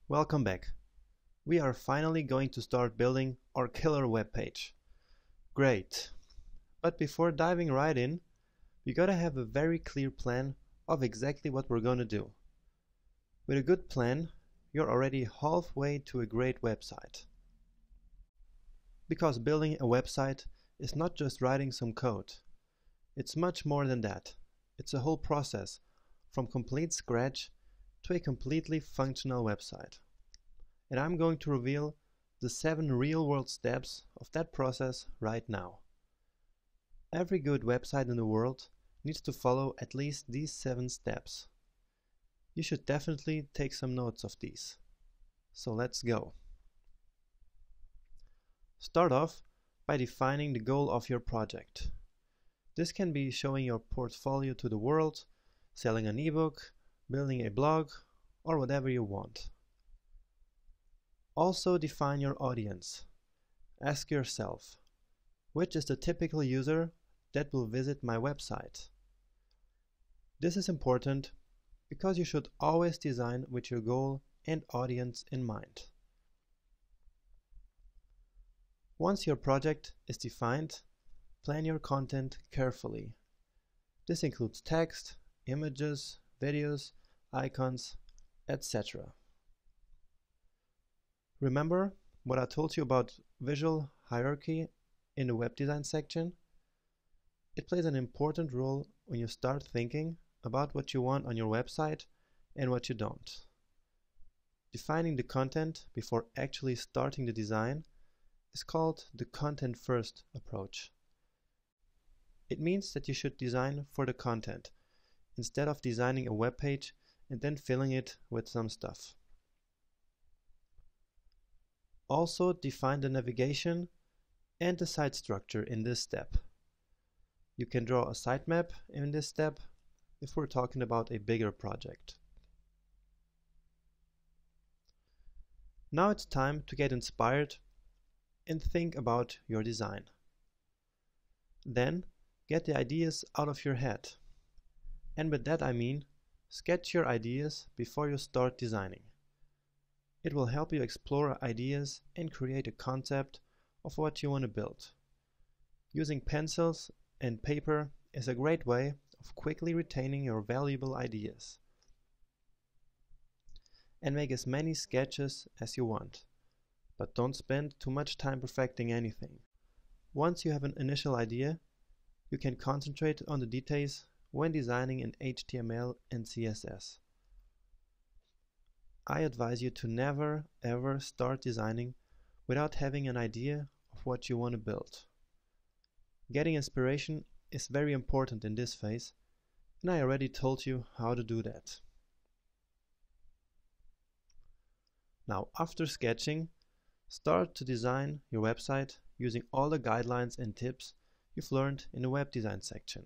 Welcome back. We are finally going to start building our killer web page. Great. But before diving right in, we gotta have a very clear plan of exactly what we're gonna do. With a good plan, you're already halfway to a great website. Because building a website is not just writing some code. It's much more than that. It's a whole process, from complete scratch to a completely functional website. And I'm going to reveal the 7 real-world steps of that process right now. Every good website in the world needs to follow at least these 7 steps. You should definitely take some notes of these. So let's go. Start off by defining the goal of your project. This can be showing your portfolio to the world, selling an ebook, building a blog, or whatever you want. Also define your audience. Ask yourself, which is the typical user that will visit my website? This is important because you should always design with your goal and audience in mind. Once your project is defined, plan your content carefully. This includes text, images, videos, icons, etc. Remember what I told you about visual hierarchy in the web design section? It plays an important role when you start thinking about what you want on your website and what you don't. Defining the content before actually starting the design is called the content first approach. It means that you should design for the content instead of designing a web page and then filling it with some stuff. Also define the navigation and the site structure in this step. You can draw a sitemap in this step if we're talking about a bigger project. Now it's time to get inspired and think about your design. Then get the ideas out of your head. And with that I mean, sketch your ideas before you start designing. It will help you explore ideas and create a concept of what you want to build. Using pencils and paper is a great way of quickly retaining your valuable ideas. And make as many sketches as you want, but don't spend too much time perfecting anything. Once you have an initial idea, you can concentrate on the details when designing in HTML and CSS. I advise you to never ever start designing without having an idea of what you want to build. Getting inspiration is very important in this phase, and I already told you how to do that. Now, after sketching, start to design your website using all the guidelines and tips you've learned in the web design section.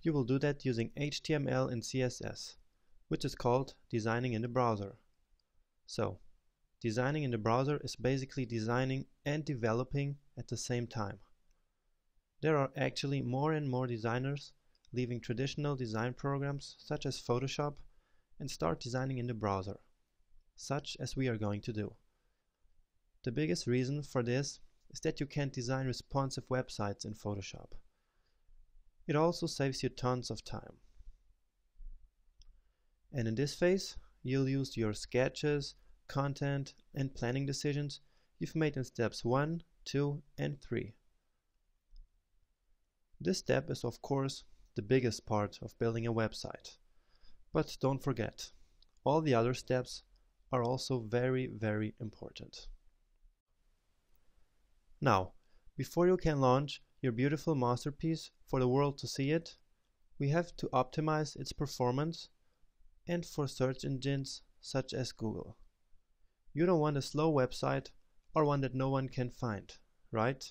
You will do that using HTML and CSS, which is called designing in the browser. So, designing in the browser is basically designing and developing at the same time. There are actually more and more designers leaving traditional design programs such as Photoshop and start designing in the browser, such as we are going to do. The biggest reason for this is that you can't design responsive websites in Photoshop. It also saves you tons of time. And in this phase, you'll use your sketches, content, and planning decisions you've made in steps 1, 2, and 3. This step is of course the biggest part of building a website. But don't forget, all the other steps are also very, very important. Now, before you can launch your beautiful masterpiece for the world to see it, we have to optimize its performance and for search engines such as Google. You don't want a slow website or one that no one can find, right?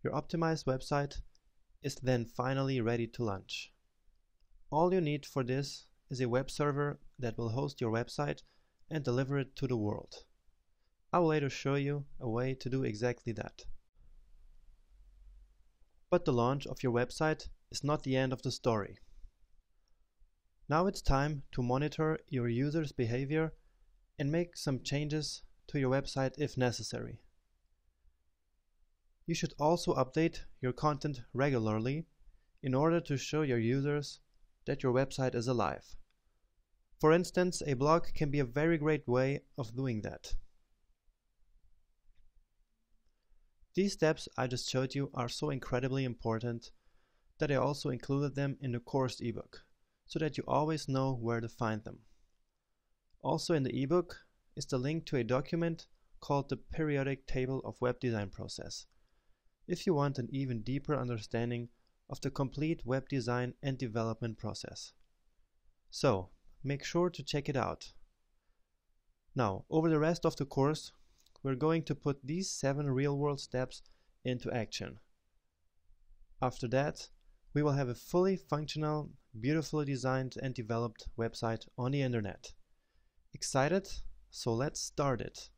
Your optimized website is then finally ready to launch. All you need for this is a web server that will host your website and deliver it to the world. I will later show you a way to do exactly that. But the launch of your website is not the end of the story. Now it's time to monitor your users' behavior and make some changes to your website if necessary. You should also update your content regularly in order to show your users that your website is alive. For instance, a blog can be a very great way of doing that. These steps I just showed you are so incredibly important that I also included them in the course ebook, so that you always know where to find them. Also in the ebook is the link to a document called the Periodic Table of Web Design Process, if you want an even deeper understanding of the complete web design and development process. So, make sure to check it out. Now, over the rest of the course, we're going to put these 7 real-world steps into action. After that, we will have a fully functional, beautifully designed and developed website on the internet. Excited? So let's start it.